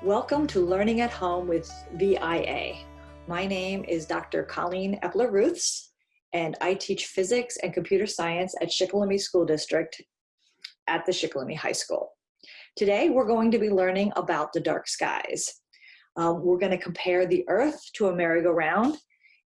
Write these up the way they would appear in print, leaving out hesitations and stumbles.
Welcome to Learning at Home with VIA. My name is Dr. Colleen Epler-Ruths, and I teach physics and computer science at Shikellamy School District at the Shikellamy High School. Today, we're going to be learning about the dark skies. We're going to compare the Earth to a merry-go-round,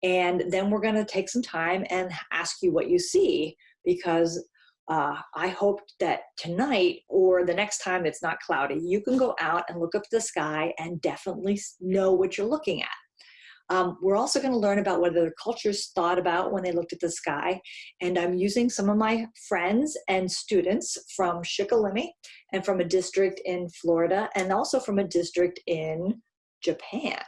and then we're going to take some time and ask you what you see, because I hope that tonight or the next time it's not cloudy, you can go out and look up the sky and definitely know what you're looking at. We're also going to learn about what other cultures thought about when they looked at the sky. And I'm using some of my friends and students from Shikellamy and from a district in Florida and also from a district in Japan.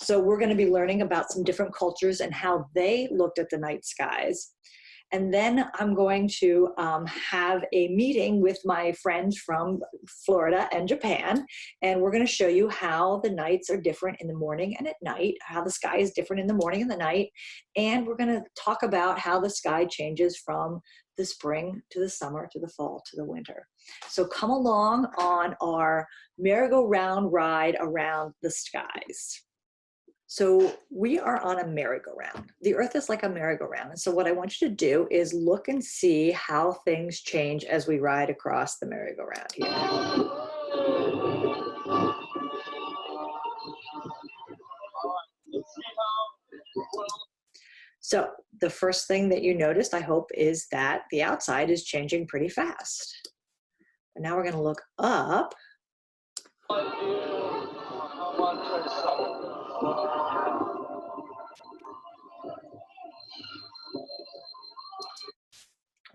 So we're going to be learning about some different cultures and how they looked at the night skies. And then I'm going to have a meeting with my friends from Florida and Japan, and we're going to show you how the nights are different in the morning and at night, how the sky is different in the morning and the night, and we're going to talk about how the sky changes from the spring to the summer to the fall to the winter. So come along on our merry-go-round ride around the skies. So we are on a merry-go-round. The Earth is like a merry-go-round. And so what I want you to do is look and see how things change as we ride across the merry-go-round here. So the first thing that you noticed, I hope, is that the outside is changing pretty fast. And now we're going to look up.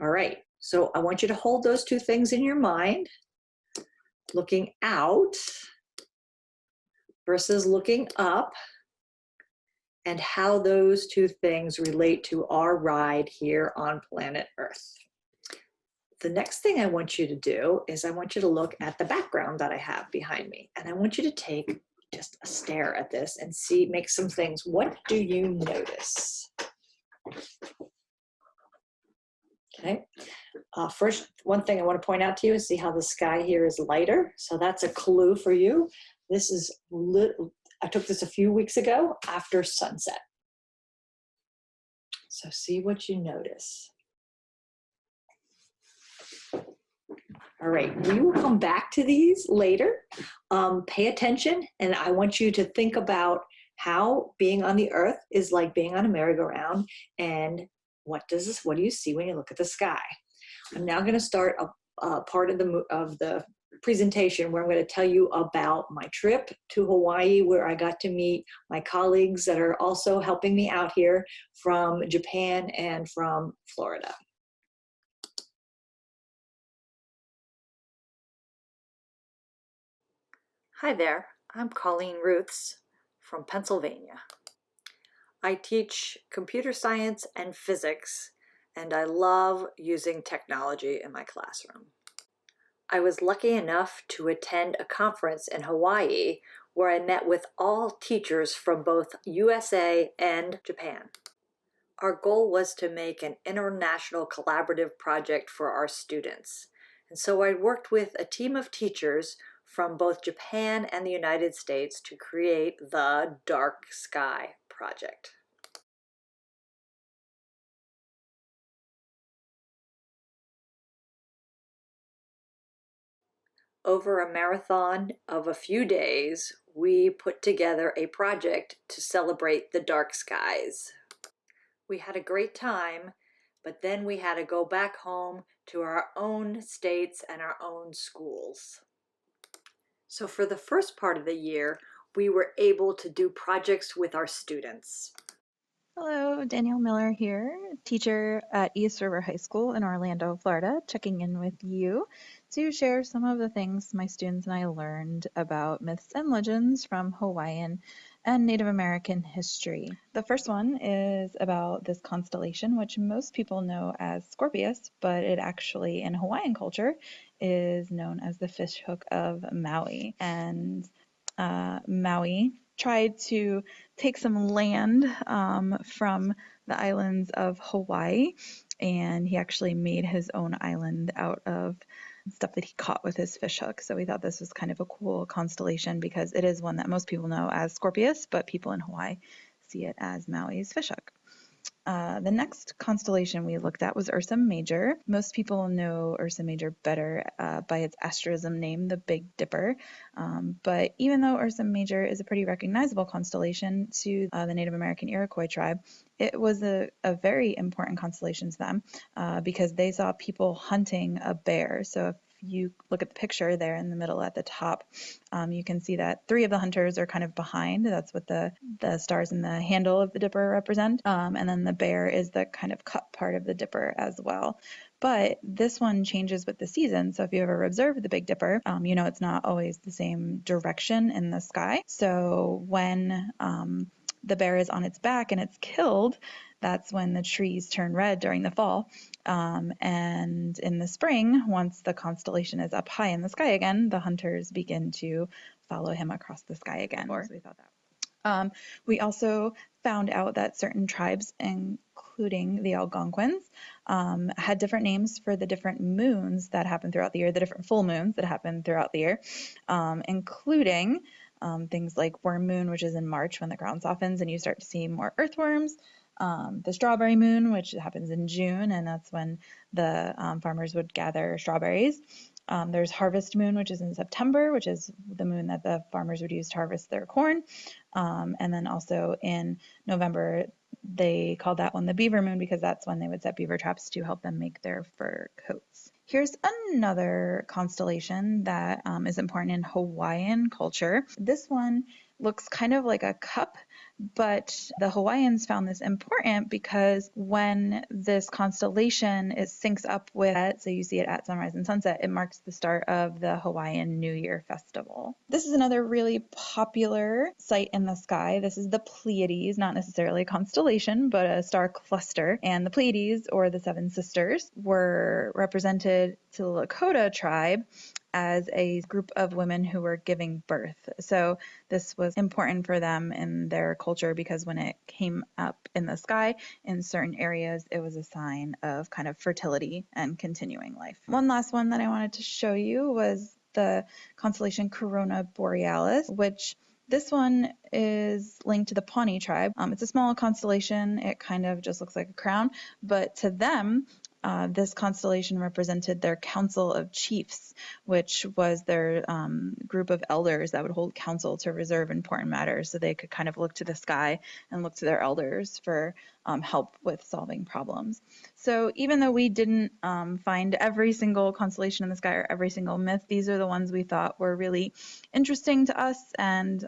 All right, so I want you to hold those two things in your mind, looking out versus looking up, and how those two things relate to our ride here on planet Earth. The next thing I want you to do is I want you to look at the background that I have behind me, and I want you to take just a stare at this and see, make some things. What do you notice? Okay, first, one thing I want to point out to you is see how the sky here is lighter. So that's a clue for you. This is, I took this a few weeks ago after sunset. So see what you notice. All right, we will come back to these later. Pay attention, and I want you to think about how being on the Earth is like being on a merry-go-round, and what do you see when you look at the sky? I'm now going to start a part of the presentation where I'm going to tell you about my trip to Hawaii, where I got to meet my colleagues that are also helping me out here from Japan and from Florida. Hi there, I'm Colleen Ruths from Pennsylvania. I teach computer science and physics, and I love using technology in my classroom. I was lucky enough to attend a conference in Hawaii where I met with all teachers from both USA and Japan. Our goal was to make an international collaborative project for our students. And so I worked with a team of teachers from both Japan and the United States to create the Dark Sky Project. Over a marathon of a few days, we put together a project to celebrate the dark skies. We had a great time, but then we had to go back home to our own states and our own schools. So for the first part of the year, we were able to do projects with our students. Hello, Danielle Miller here, teacher at East River High School in Orlando, Florida, checking in with you to share some of the things my students and I learned about myths and legends from Hawaiian and Native American history. The first one is about this constellation, which most people know as Scorpius, but it actually in Hawaiian culture is known as the fishhook of Maui. And Maui tried to take some land from the islands of Hawaii, and he actually made his own island out of stuff that he caught with his fish hook. So we thought this was kind of a cool constellation because it is one that most people know as Scorpius, but people in Hawaii see it as Maui's fishhook. The next constellation we looked at was Ursa Major. Most people know Ursa Major better by its asterism name, the Big Dipper. But even though Ursa Major is a pretty recognizable constellation to the Native American Iroquois tribe, it was a very important constellation to them because they saw people hunting a bear. So if you look at the picture there in the middle at the top, you can see that 3 of the hunters are kind of behind. That's what the stars in the handle of the dipper represent. And then the bear is the kind of cut part of the dipper as well. But this one changes with the season. So if you ever observed the Big Dipper, you know it's not always the same direction in the sky. So when the bear is on its back and it's killed, that's when the trees turn red during the fall. And in the spring, once the constellation is up high in the sky again, the hunters begin to follow him across the sky again. So we thought that. We also found out that certain tribes, including the Algonquins, had different names for the different moons that happen throughout the year, the different full moons that happen throughout the year, including things like worm moon, which is in March when the ground softens and you start to see more earthworms. The strawberry moon, which happens in June, and that's when the farmers would gather strawberries. There's harvest moon, which is in September, which is the moon that the farmers would use to harvest their corn. And then also in November, they called that one the beaver moon because that's when they would set beaver traps to help them make their fur coats. Here's another constellation that is important in Hawaiian culture. This one looks kind of like a cup, but the Hawaiians found this important because when this constellation syncs up with it, so you see it at sunrise and sunset, it marks the start of the Hawaiian New Year festival. This is another really popular sight in the sky. This is the Pleiades, not necessarily a constellation, but a star cluster. And the Pleiades, or the Seven Sisters, were represented to the Lakota tribe as a group of women who were giving birth. So this was important for them in their culture because when it came up in the sky in certain areas, it was a sign of kind of fertility and continuing life. One last one that I wanted to show you was the constellation Corona Borealis, which this one is linked to the Pawnee tribe. It's a small constellation. It kind of just looks like a crown, but to them, this constellation represented their council of chiefs, which was their group of elders that would hold council to reserve important matters. So they could kind of look to the sky and look to their elders for help with solving problems. So even though we didn't find every single constellation in the sky or every single myth, these are the ones we thought were really interesting to us and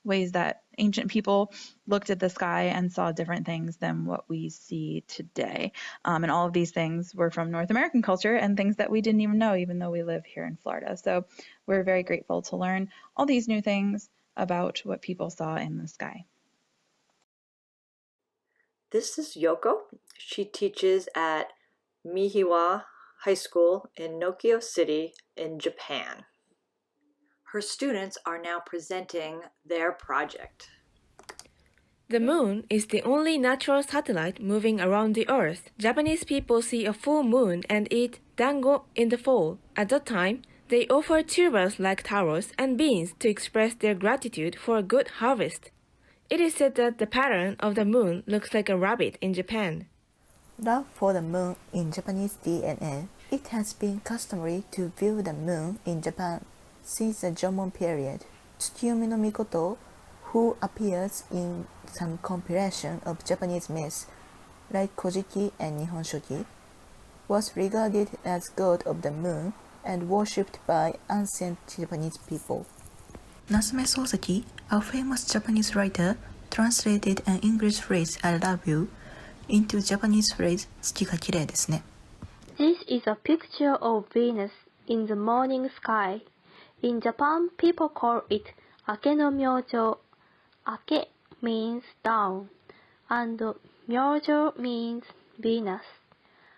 ways that ancient people looked at the sky and saw different things than what we see today. And all of these things were from North American culture and things that we didn't even know, even though we live here in Florida. So we're very grateful to learn all these new things about what people saw in the sky. This is Yoko. She teaches at Mihiwa High School in Nokio City in Japan. Her students are now presenting their project. The moon is the only natural satellite moving around the Earth. Japanese people see a full moon and eat dango in the fall. At that time, they offer tubers like taros and beans to express their gratitude for a good harvest. It is said that the pattern of the moon looks like a rabbit in Japan. Love for the moon in Japanese DNA. It has been customary to view the moon in Japan since the Jomon period. Tsukiomi no Mikoto, who appears in some compilation of Japanese myths, like Kojiki and Nihon Shoki, was regarded as god of the moon and worshipped by ancient Japanese people. Natsume Soseki, a famous Japanese writer, translated an English phrase "I love you" into Japanese phrase "Tsuki ga kirei desu ne." This is a picture of Venus in the morning sky. In Japan, people call it Ake no Myojo. Ake means dawn, and Myojo means Venus.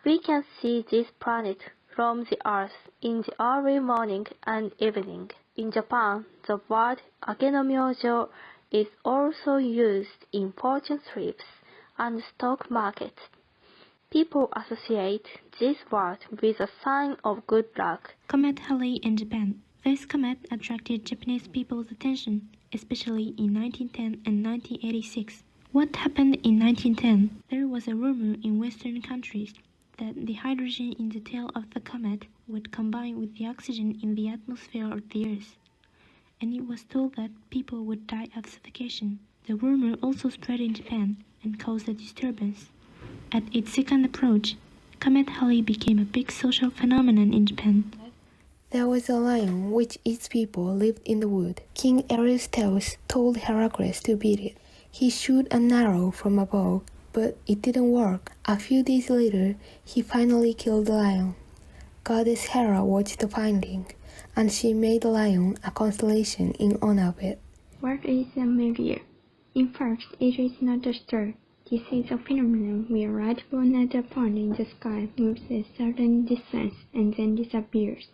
We can see this planet from the Earth in the early morning and evening. In Japan, the word Ake no Myojo is also used in fortune slips and stock markets. People associate this word with a sign of good luck. Comet Halley in Japan. This comet attracted Japanese people's attention, especially in 1910 and 1986. What happened in 1910? There was a rumor in Western countries that the hydrogen in the tail of the comet would combine with the oxygen in the atmosphere of the Earth, and it was told that people would die of suffocation. The rumor also spread in Japan and caused a disturbance. At its second approach, Comet Halley became a big social phenomenon in Japan. There was a lion which its people lived in the wood. King Eurystheus told Heracles to beat it. He shot an arrow from a bow, but it didn't work. A few days later, he finally killed the lion. Goddess Hera watched the finding, and she made the lion a constellation in honor of it. What is a meteor? In fact, it is not a star. This is a phenomenon where a light blown at a point in the sky moves a certain distance and then disappears.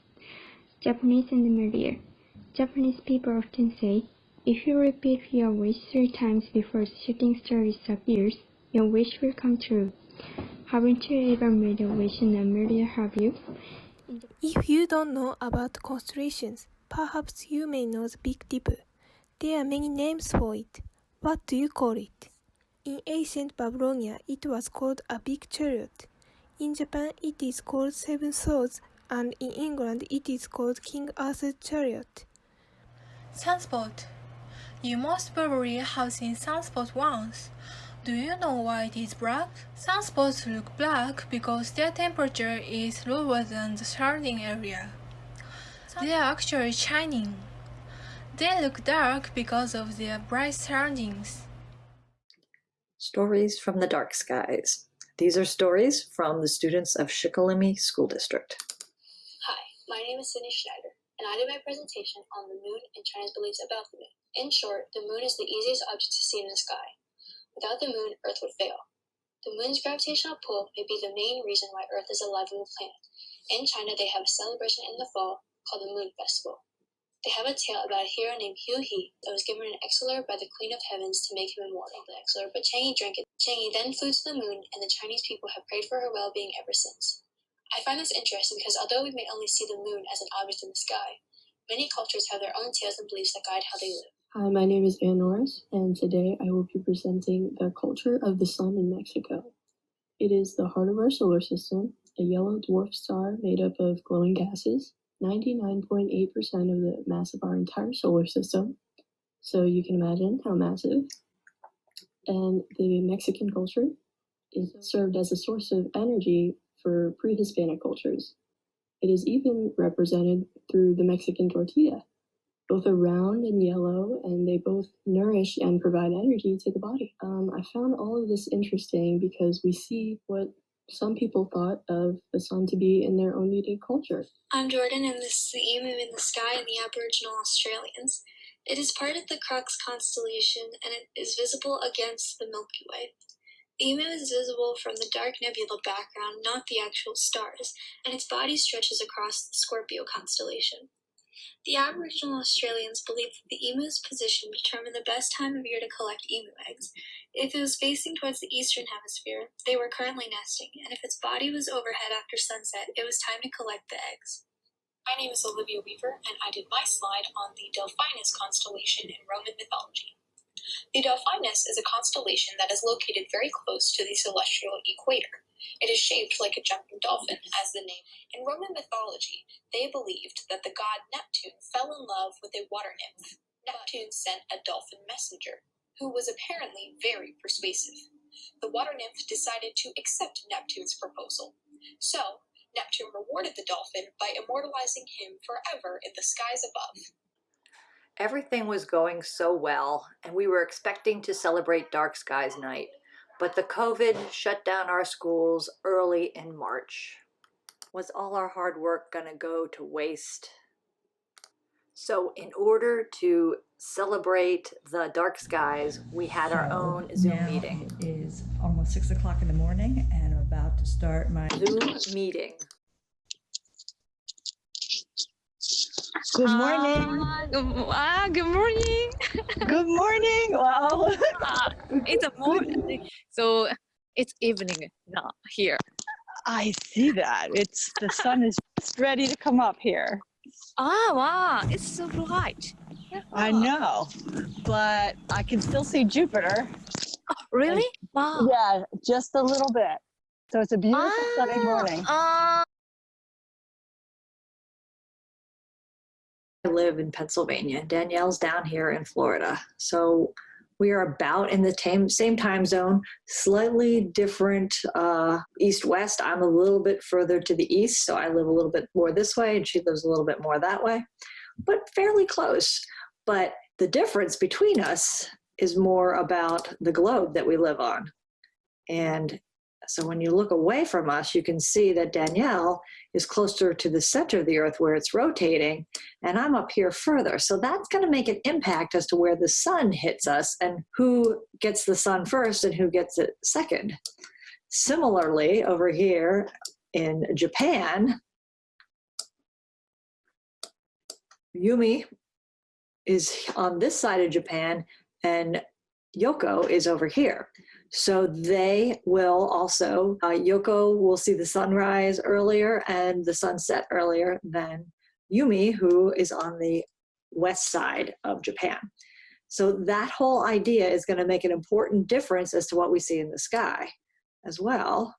Japanese and the meteor. Japanese people often say, if you repeat your wish 3 times before the shooting star disappears, your wish will come true. Haven't you ever made a wish on a meteor, have you? If you don't know about constellations, perhaps you may know the Big Dipper. There are many names for it. What do you call it? In ancient Babylonia, it was called a big chariot. In Japan, it is called Seven Swords, and in England, it is called King Arthur's chariot. Sunspot. You most probably have seen sunspot once. Do you know why it is black? Sunspots look black because their temperature is lower than the surrounding area. They are actually shining. They look dark because of their bright surroundings. Stories from the dark skies. These are stories from the students of Shikellamy School District. Hi, my name is Sydney Schneider, and I did my presentation on the moon and China's beliefs about the moon. In short, the moon is the easiest object to see in the sky. Without the moon, Earth would fail. The moon's gravitational pull may be the main reason why Earth is a livable planet. In China, they have a celebration in the fall called the Moon Festival. They have a tale about a hero named Hu He that was given an Excelsior by the Queen of Heavens to make him immortal. The Excelsior, but Chang'e drank it. Chang'e then flew to the moon, and the Chinese people have prayed for her well-being ever since. I find this interesting because although we may only see the moon as an object in the sky, many cultures have their own tales and beliefs that guide how they live. Hi, my name is Ann Norris, and today I will be presenting the culture of the sun in Mexico. It is the heart of our solar system, a yellow dwarf star made up of glowing gases, 99.8% of the mass of our entire solar system, so you can imagine how massive. And the Mexican culture is served as a source of energy for pre-Hispanic cultures. It is even represented through the Mexican tortilla. Both are round and yellow, and they both nourish and provide energy to the body. I found all of this interesting because we see what some people thought of the sun to be in their own unique culture. I'm Jordan, and this is the emu in the sky in the Aboriginal Australians. It is part of the Crux constellation, and it is visible against the Milky Way. The emu is visible from the dark nebula background, not the actual stars, and its body stretches across the Scorpio constellation. The Aboriginal Australians believe that the emu's position determined the best time of year to collect emu eggs. If it was facing towards the eastern hemisphere, they were currently nesting, and if its body was overhead after sunset, it was time to collect the eggs. My name is Olivia Weaver, and I did my slide on the Delphinus constellation in Roman mythology. The Delphinus is a constellation that is located very close to the celestial equator. It is shaped like a jumping dolphin, as the name. In Roman mythology, they believed that the god Neptune fell in love with a water nymph. Neptune sent a dolphin messenger, who was apparently very persuasive. The water nymph decided to accept Neptune's proposal. So, Neptune rewarded the dolphin by immortalizing him forever in the skies above. Everything was going so well, and we were expecting to celebrate Dark Skies Night, but the COVID shut down our schools early in March. Was all our hard work gonna go to waste? So in order to celebrate the dark skies, we had our own Zoom meeting. It is almost 6 o'clock in the morning, and I'm about to start my Zoom meeting. Good morning. Good morning. Good morning. Wow. It's a morning. So It's evening now here. I see that. The sun is just ready to come up here. Ah, wow, it's so bright. I know, but I can still see Jupiter. Really? And, Wow. yeah, just a little bit. So it's a beautiful sunny morning. I live in Pennsylvania. Danielle's down here in Florida. So we are about in the same time zone, slightly different east-west. I'm a little bit further to the east, so I live a little bit more this way, and she lives a little bit more that way, but fairly close. But the difference between us is more about the globe that we live on. And so when you look away from us, you can see that Danielle is closer to the center of the Earth where it's rotating, and I'm up here further. So that's going to make an impact as to where the sun hits us and who gets the sun first and who gets it second. Similarly, over here in Japan, Yumi is on this side of Japan and Yoko is over here. So they will also, Yoko will see the sunrise earlier and the sunset earlier than Yumi, who is on the west side of Japan. So that whole idea is going to make an important difference as to what we see in the sky as well.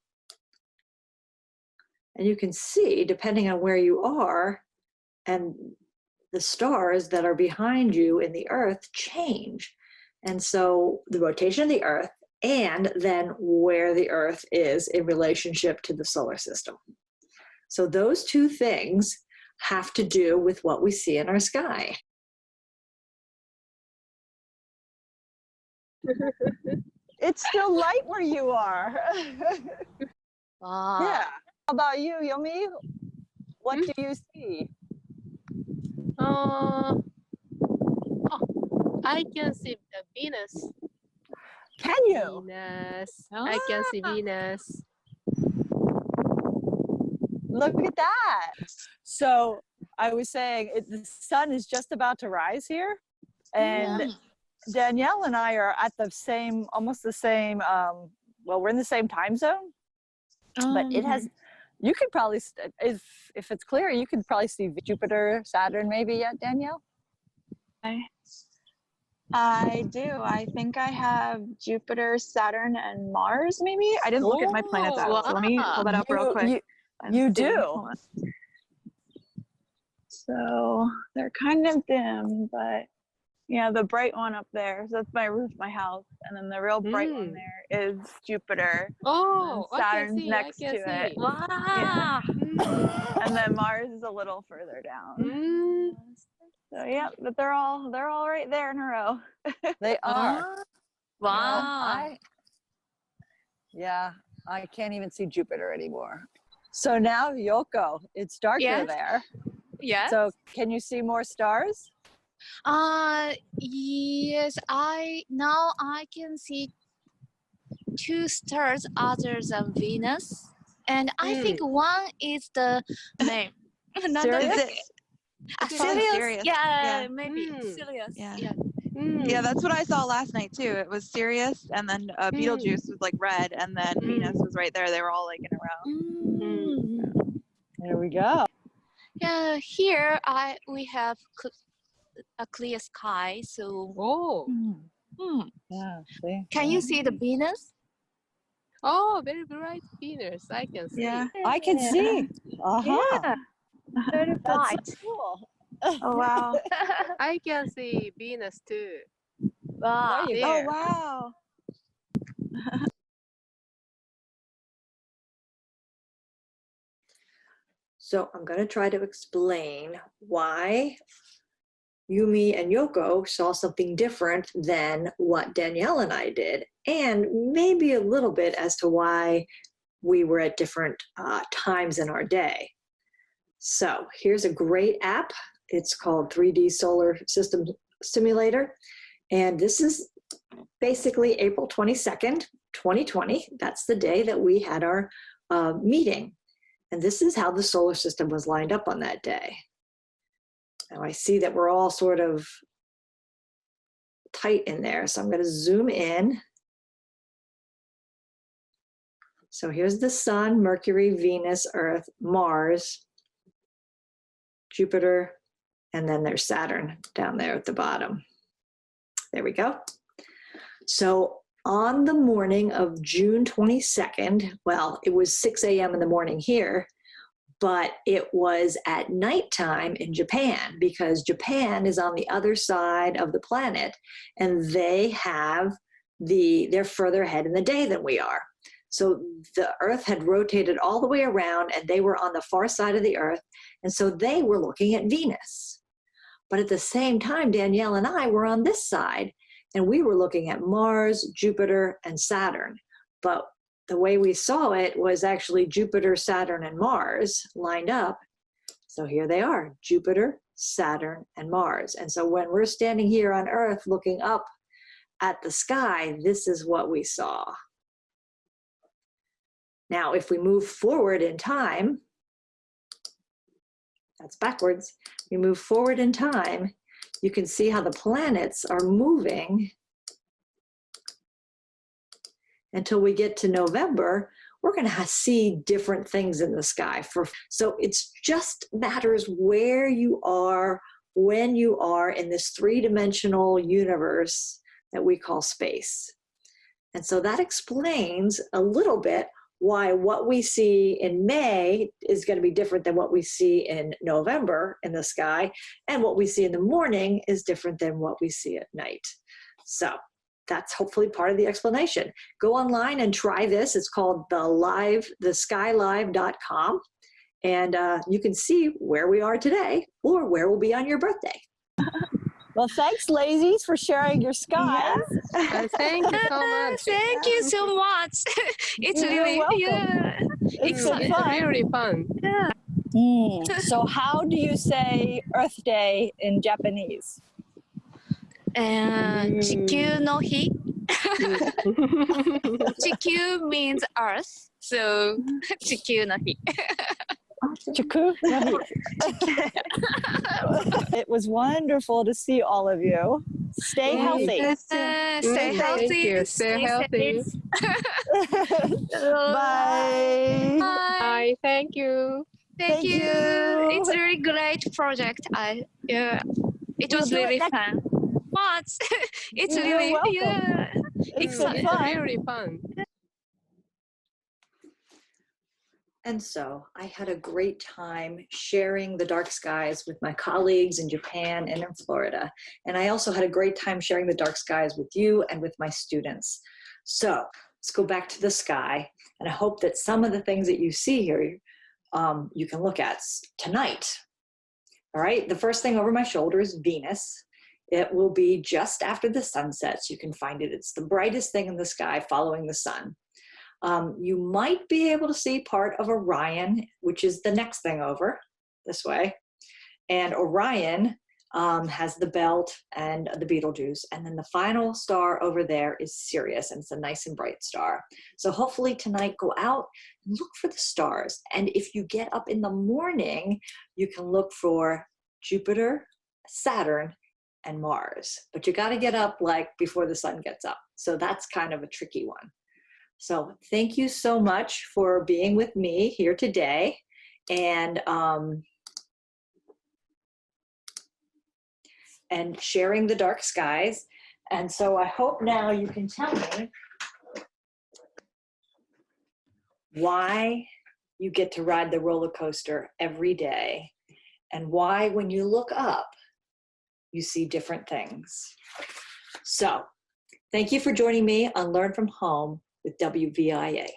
And you can see, depending on where you are, and the stars that are behind you in the Earth change. And so the rotation of the Earth and then where the Earth is in relationship to the solar system. So those two things have to do with what we see in our sky. It's still light where you are. Wow. Yeah. How about you, Yomi? What do you see? I can see the Venus. Can you? Venus. I can see Venus. Look at that. So I was saying the sun is just about to rise here. And Danielle and I are at the same, almost the same, well, we're in the same time zone. But it has, you could probably, if it's clear, you could probably see Jupiter, Saturn maybe yet, Danielle? I do. I think I have Jupiter, Saturn, and Mars, maybe? I didn't look at my planets out, so let me pull that up real quick. You do. So they're kind of dim, but yeah, the bright one up there, so that's my roof, my house, and then the real bright one there is Jupiter. Oh, and Saturn's next to it. Wow. Yeah. And then Mars is a little further down. So yeah, but they're all right there in a row. They are. Wow. Yeah, I can't even see Jupiter anymore. So now, Yoko, it's darker there. Yes. So can you see more stars? Yes, now I can see two stars other than Venus, and I think one is the name. Sirius? Yeah, maybe Sirius. Yeah. Yeah. Yeah, that's what I saw last night too. It was Sirius, and then Betelgeuse was like red, and then Venus was right there. They were all like in a row. There we go. Yeah, here we have a clear sky, so. Yeah, see? Can you see the Venus? Oh, very bright Venus. I can see. Yeah, I can see. Yeah, very bright. That's so cool. Oh wow. I can see Venus too. Wow. Oh wow. So I'm going to try to explain why Yumi and Yoko saw something different than what Danielle and I did, and maybe a little bit as to why we were at different times in our day. So here's a great app. It's called 3D Solar System Simulator, and this is basically April 22nd, 2020. That's the day that we had our meeting. And this is how the solar system was lined up on that day. Now I see that we're all sort of tight in there, so I'm going to zoom in. So here's the sun, Mercury, Venus, Earth, Mars, Jupiter, and then there's Saturn down there at the bottom. There we go. So on the morning of June 22nd, well, it was 6 a.m. in the morning here, but it was at nighttime in Japan because Japan is on the other side of the planet and they're further ahead in the day than we are. So the Earth had rotated all the way around and they were on the far side of the Earth. And so they were looking at Venus. But at the same time, Danielle and I were on this side and we were looking at Mars, Jupiter, and Saturn. But the way we saw it was actually Jupiter, Saturn, and Mars lined up. So here they are, Jupiter, Saturn, and Mars. And so when we're standing here on Earth looking up at the sky, this is what we saw. Now, if we move forward in time, that's backwards. We move forward in time, you can see how the planets are moving until we get to November. We're going to see different things in the sky. So it's just matters where you are, when you are in this three-dimensional universe that we call space. And so that explains a little bit why what we see in May is going to be different than what we see in November in the sky, and what we see in the morning is different than what we see at night. So that's hopefully part of the explanation. Go online and try this. It's called theskylive.com, and you can see where we are today or where we'll be on your birthday. Well, thanks, Lazies, for sharing your sky. Thank you so much. Thank you so much. It's You're really, welcome. yeah. It's It's really fun. Yeah. So how do you say Earth Day in Japanese? 地球の日. 地球 means Earth, so 地球の日. It was wonderful to see all of you. Stay healthy. Stay healthy. Thank you. Stay healthy. Bye. Bye. Thank you. Thank you. It's a really great project. It was really fun. But it's You're really welcome. yeah. It's It's fun. really fun. And so I had a great time sharing the dark skies with my colleagues in Japan and in Florida. And I also had a great time sharing the dark skies with you and with my students. So let's go back to the sky. And I hope that some of the things that you see here, you can look at tonight. All right, the first thing over my shoulder is Venus. It will be just after the sun sets. You can find it. It's the brightest thing in the sky following the sun. You might be able to see part of Orion, which is the next thing over this way. And Orion has the belt and the Betelgeuse. And then the final star over there is Sirius, and it's a nice and bright star. So hopefully tonight, go out and look for the stars. And if you get up in the morning, you can look for Jupiter, Saturn, and Mars. But you got to get up like before the sun gets up. So that's kind of a tricky one. So thank you so much for being with me here today and sharing the dark skies. And so I hope now you can tell me why you get to ride the roller coaster every day and why when you look up, you see different things. So thank you for joining me on Learn from Home with WVIA.